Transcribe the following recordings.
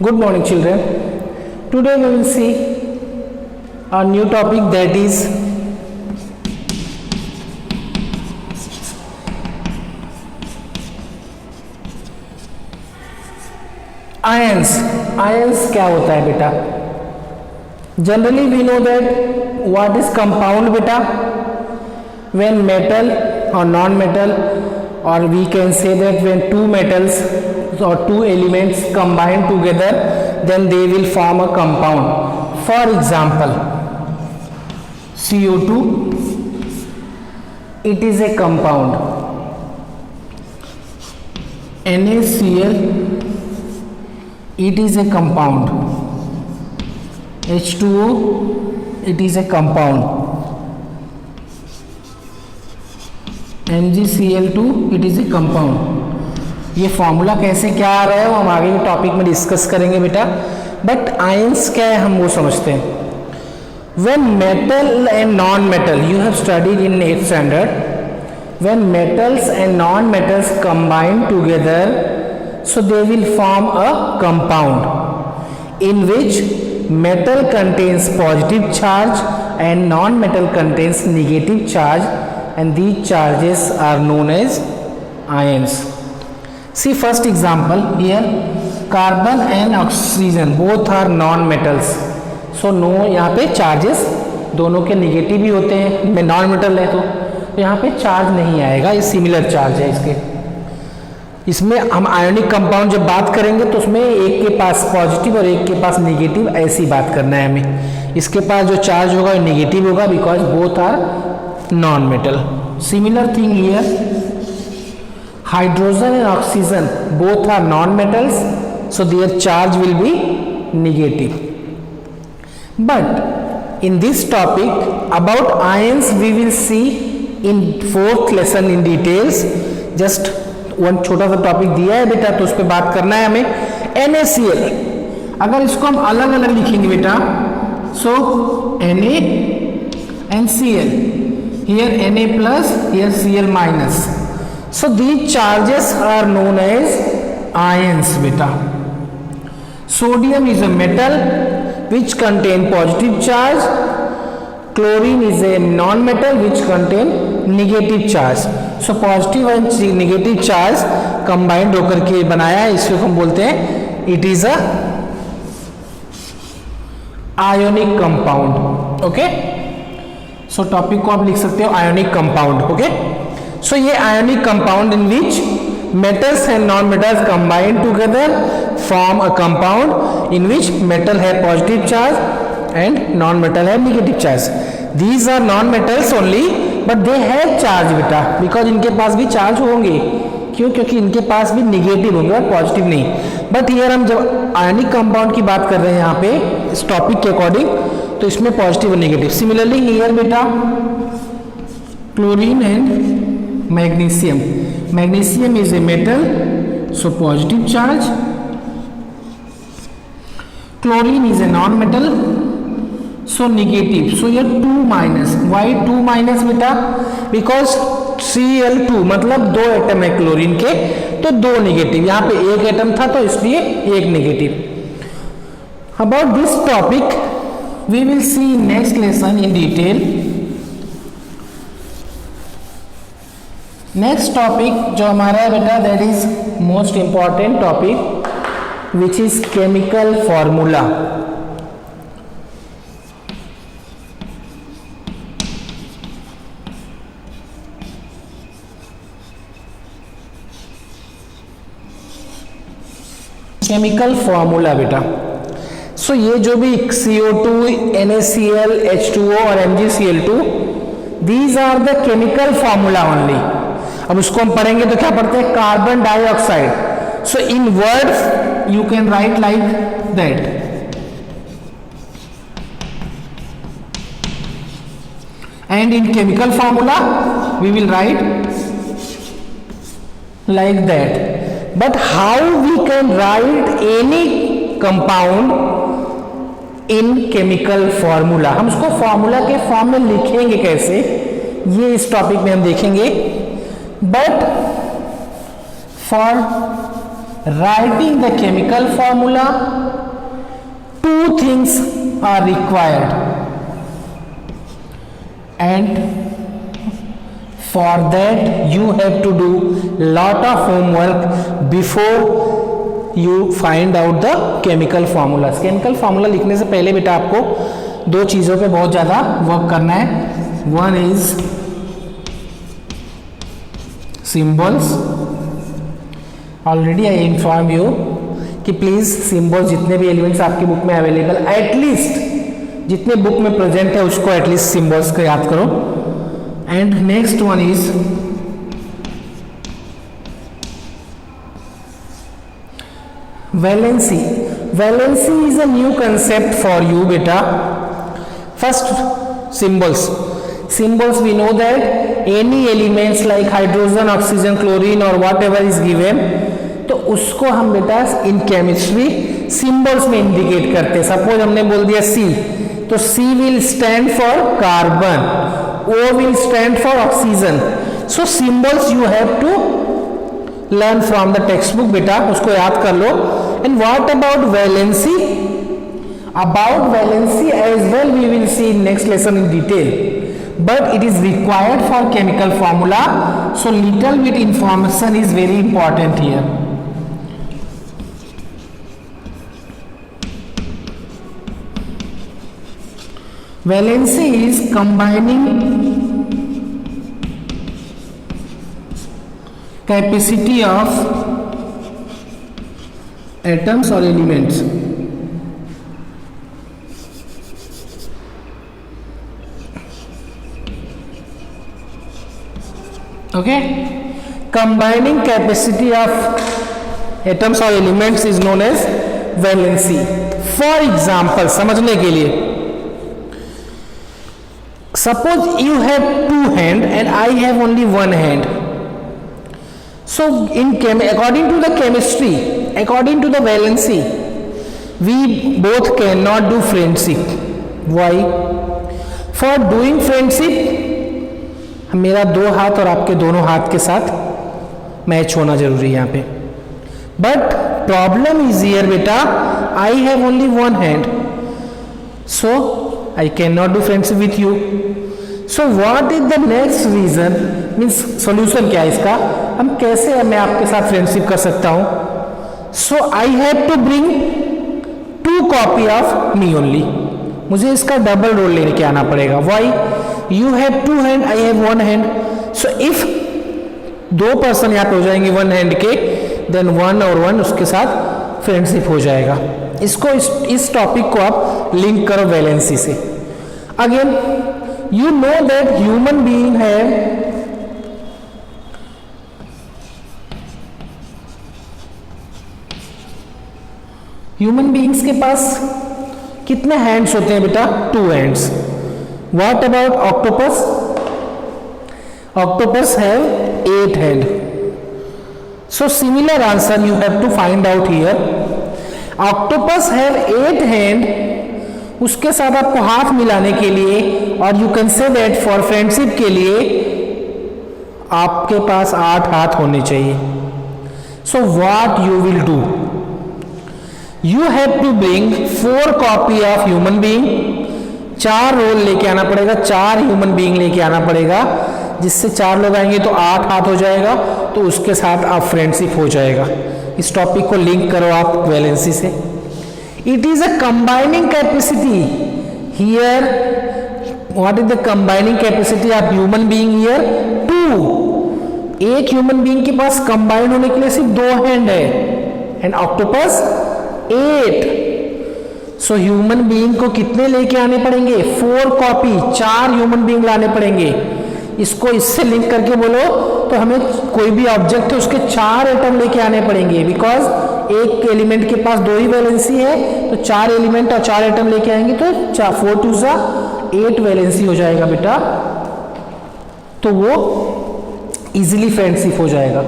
Good morning, children. Today we will see a new topic, that is ions. Ions क्या होता है बेटा? Generally we know that what is compound बेटा? When metal or non-metal, or we can say that when two metals or two elements combine together, then they will form a compound. For example, CO2, it is a compound. NaCl, it is a compound. H2O, it is a compound. MgCl2, it is a compound. ये formula कैसे क्या आ रहा है वो हम आगे के topic में डिस्कस करेंगे बेटा, बट आयंस क्या है हम वो समझते हैं. When metal and non metal, you have studied in 8th standard, when metals and non metals combine together, so they will form a compound in which metal contains positive charge and non-metal contains negative charge, and these charges are known as ions. See first example here, carbon and oxygen both are non-metals, so no यहाँ पे charges दोनों के negative ही होते हैं, में non metal है तो यहाँ पे चार्ज नहीं आएगा, ये सिमिलर चार्ज है इसके. इसमें हम आयोनिक कंपाउंड जब बात करेंगे तो उसमें एक के पास पॉजिटिव और एक के पास नेगेटिव, ऐसी बात करना है हमें. इसके पास जो चार्ज होगा वो नेगेटिव होगा because both are non metal. Similar thing here, hydrogen and oxygen both are non metals, so their charge will be negative. But in this topic about ions we will see in 4th lesson in details. Just one छोटा सा topic दिया है बेटा तो उस पर बात करना है हमें. NaCl, अगर इसको हम अलग अलग लिखेंगे बेटा, सो Na and Cl, here Na plus, here Cl minus, so these charges are known as ions beta. Sodium is a metal which contain positive charge, chlorine is a non-metal which contain negative charge. So positive and negative charge combined होकर के बनाया है, इसको हम बोलते हैं it is a ionic compound. Okay, so topic को आप लिख सकते हो ionic compound. Okay, so ये ionic compound in which metals and non-metals combine together form a compound in which metal have positive charge and non-metal have negative charge. These are non-metals only but they have charge बेटा, because इनके पास भी charge होंगे. क्यों? क्योंकि इनके पास भी negative होंगे और पॉजिटिव नहीं. बट हियर हम जब आयनिक कंपाउंड की बात कर रहे हैं यहाँ पे इस टॉपिक के अकॉर्डिंग, तो इसमें पॉजिटिव और नेगेटिव. सिमिलरली हियर बेटा chlorine and magnesium. Magnesium is a metal, so positive charge. Chlorine is a non metal, so negative, so here 2 minus. why 2 minus बेटा? because Cl2 मतलब दो एटम है chlorine के, तो दो नेगेटिव. यहाँ पे एक एटम था तो इसलिए एक negative. about this topic we will see next lesson in detail. next topic जो हमारा है बेटा, that is most important topic which is chemical formula. Chemical formula बेटा. सो ये जो भी CO2, NaCl, H2O और MgCl2, these are the chemical formula only. अब उसको हम पढ़ेंगे तो क्या पढ़ते हैं? Carbon dioxide. So in words you can write like that, and in chemical formula we will write like that. But how we can write any compound in chemical formula? हम उसको फॉर्मूला के फॉर्म में लिखेंगे कैसे, ये इस topic में हम देखेंगे. But for writing the chemical formula two things are required, and for that you have to do lot of homework before you find out the chemical formulas. Chemical formula लिखने से पहले बेटा आपको दो चीज़ों पे बहुत ज़्यादा वर्क करना है. One is symbols. Already I inform you कि प्लीज़ सिंबल्स जितने भी एलिमेंट्स आपकी बुक में अवेलेबल, एटलीस्ट जितने बुक में प्रेजेंट है उसको एटलीस्ट सिंबल्स को याद करो. And next one is valency. Valency is a new concept for you बेटा. First symbols. Symbols we know that any elements like hydrogen, oxygen, chlorine or whatever is given, तो उसको हम बेटा इन केमिस्ट्री सिंबल्स में indicate करते हैं. Suppose हमने बोल दिया C, तो C will stand for carbon, O will stand for oxygen. So symbols you have to learn from the text book बेटा, उसको याद कर लो. And what about valency? About valency as well we will see in next lesson in detail, but it is required for chemical formula, so little bit information is very important here. Valency is combining capacity of atoms or elements. Okay, combining capacity of atoms or elements is known as valency. For example, समझने के लिए, suppose you have two hand and I have only one hand. So in according to the chemistry, according to the valency, we both cannot do friendship. Why? For doing friendship, मेरा दो हाथ और आपके दोनों हाथ के साथ मैच होना जरूरी है यहाँ पे. बट प्रॉब्लम इज हियर बेटा, I have only one hand, so I can not do friendship with you. So what is the next reason, means solution क्या है इसका, हम कैसे मैं आपके साथ फ्रेंडशिप कर सकता हूँ. So I have to bring two copy of me only. मुझे इसका डबल रोल लेने के आना पड़ेगा. Why? You have two hand, I have one hand. So if दो पर्सन यहाँ पे हो जाएंगे वन हैंड के, देन वन और वन उसके साथ फ्रेंडशिप हो जाएगा. इसको इस टॉपिक को आप लिंक करो वैलेंसी से. Again you know that human being है ह्यूमन बीइंग्स के पास कितने हैंड्स होते हैं बेटा? Two hands. What about octopus? Octopus have 8 hand. So similar answer you have to find out here. Octopus have 8 hand. उसके साथ आपको हाथ मिलाने के लिए, और you can say that for friendship के लिए आपके पास 8 हाथ होने चाहिए. So what you will do? You have to bring 4 copy of human being. 4 role लेके आना पड़ेगा, 4 ह्यूमन बीइंग लेके आना पड़ेगा, जिससे 4 लोग आएंगे तो 8 हाथ हो जाएगा, तो उसके साथ आप फ्रेंडशिप हो जाएगा. इस टॉपिक को लिंक करो आप वैलेंसी से. It is a combining capacity here. What is the combining capacity of human being here? 2. एक ह्यूमन बीइंग के पास कंबाइन होने के लिए सिर्फ 2 हैंड है, and octopus 8. So human being को कितने लेके आने पड़ेंगे? 4 कॉपी, 4 ह्यूमन बीइंग लाने पड़ेंगे. इसको इससे लिंक करके बोलो तो हमें कोई भी ऑब्जेक्ट है उसके 4 एटम लेके आने पड़ेंगे, बिकॉज एक एलिमेंट के पास 2 ही वैलेंसी है, तो 4 एलिमेंट और 4 एटम लेके आएंगे तो 4 2 जा 8 वैलेंसी हो जाएगा बेटा, तो वो इजीली फ्रेंडशिप हो जाएगा.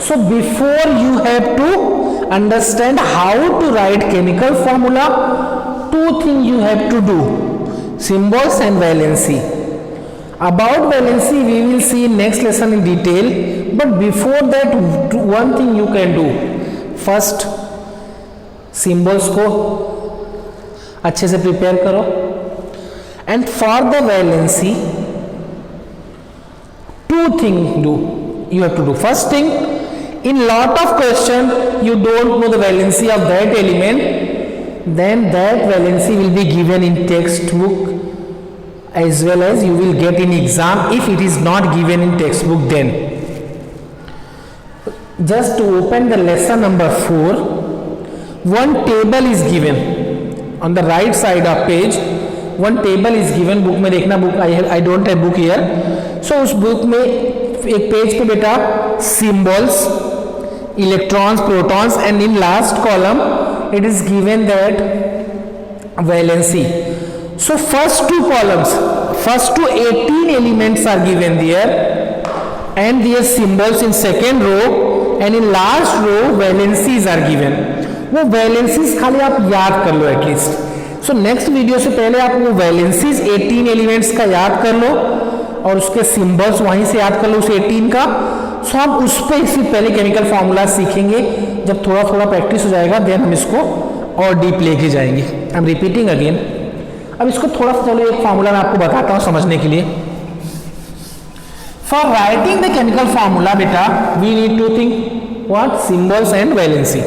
So before you have to understand how to write chemical formula, 2 things you have to do: symbols and valency. About valency we will see in next lesson in detail, but before that one thing you can do. First symbols को अच्छे से prepare करो। And for the valency two thing do you have to do. First thing, in lot of question you don't know the valency of that element, then that valency will be given in textbook as well as you will get in exam if it is not given in textbook. Then just to open the lesson number 4, one table is given on the right side of page. One table is given, book में देखना, book I don't have book here. So उस book में एक page पे बेटा symbols, electrons, protons and in last column it is given that valency. So first two columns, first two 18 elements are given there and their symbols in second row and in last row valencies are given. वो valencies खाली आप याद कर लो at least. So next video से पहले आप वो वैलेंसीज 18 एलिमेंट्स का याद कर लो और उसके सिंबल्स वहीं से याद कर लो उस 18 का. सो हम उस पर इससे पहले केमिकल फार्मूला सीखेंगे. जब थोड़ा थोड़ा प्रैक्टिस हो जाएगा देन हम इसको और डीप लेके जाएंगे. I am repeating again. अब इसको थोड़ा सा चलो एक फार्मूला मैं आपको बताता हूँ समझने के लिए. For writing the chemical formula बेटा we need to think what, symbols and valency.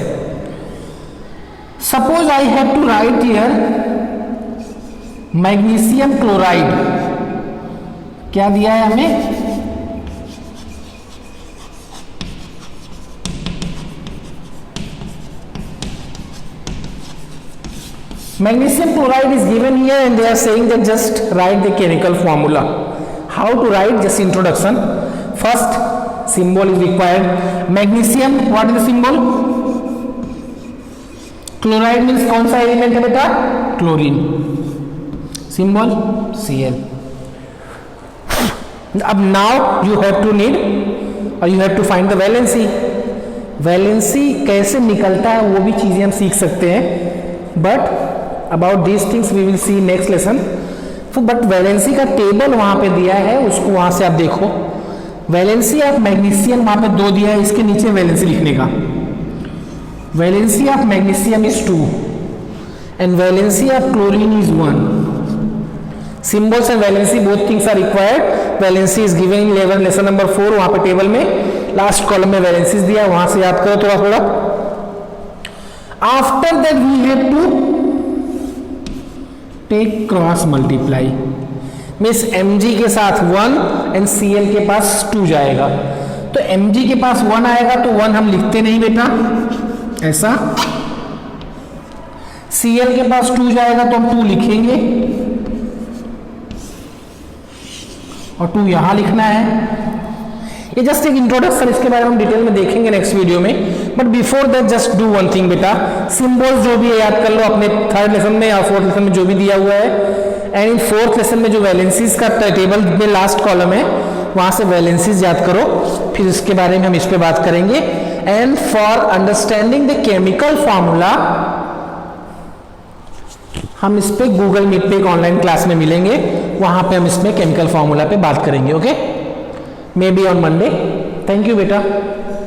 Suppose I have to write here magnesium chloride. क्या दिया है हमें, magnesium chloride is given here and they are saying that just write the chemical formula. How to write, just introduction. First symbol is required. Magnesium, what is the symbol? Chloride means कौन सा element है बेटा, chlorine. symbol Cl. अब now you have to need और you have to find the valency. Valency कैसे निकलता है वो भी चीजें हम सीख सकते हैं, but about these things we will see next lesson. But valency का टेबल वहां पे दिया है, उसको वहां से आप देखो. वैलेंसी ऑफ मैग्नीशियम वहां पे 2 दिया है, इसके नीचे वैलेंसी लिखने का. Valency of magnesium is 2 and valency of chlorine is 1. Symbols and valency both things are required. Valency is given in lesson number 4. वहां पे टेबल में लास्ट कॉलम में वैलेंसीज दिया है, वहां से याद करो थोड़ा थोड़ा. After that we have to take cross multiply. Means Mg के साथ 1 एंड Cl के पास 2 जाएगा. तो Mg के पास 1 आएगा तो 1 हम लिखते नहीं बेटा ऐसा. Cl के पास 2 जाएगा तो हम 2 लिखेंगे और 2 यहां लिखना है. ये जस्ट एक इंट्रोडक्शन, इसके बारे में हम डिटेल में देखेंगे नेक्स्ट वीडियो में. But before that just do one thing बेटा, सिंबल्स जो भी है याद कर लो अपने 3rd लेसन में या 4th लेसन में जो भी दिया हुआ है. एंड इन 4th लेसन में जो वैलेंसीज का टेबल में लास्ट कॉलम है वहां से वैलेंसीज याद करो, फिर इसके बारे में हम इस पे बात करेंगे. And for understanding the chemical formula हम इस पे गूगल मीट पे एक ऑनलाइन क्लास में मिलेंगे, वहां पे हम इसमें केमिकल फॉर्मूला पे बात करेंगे. Okay, may be on Monday. Thank you बेटा.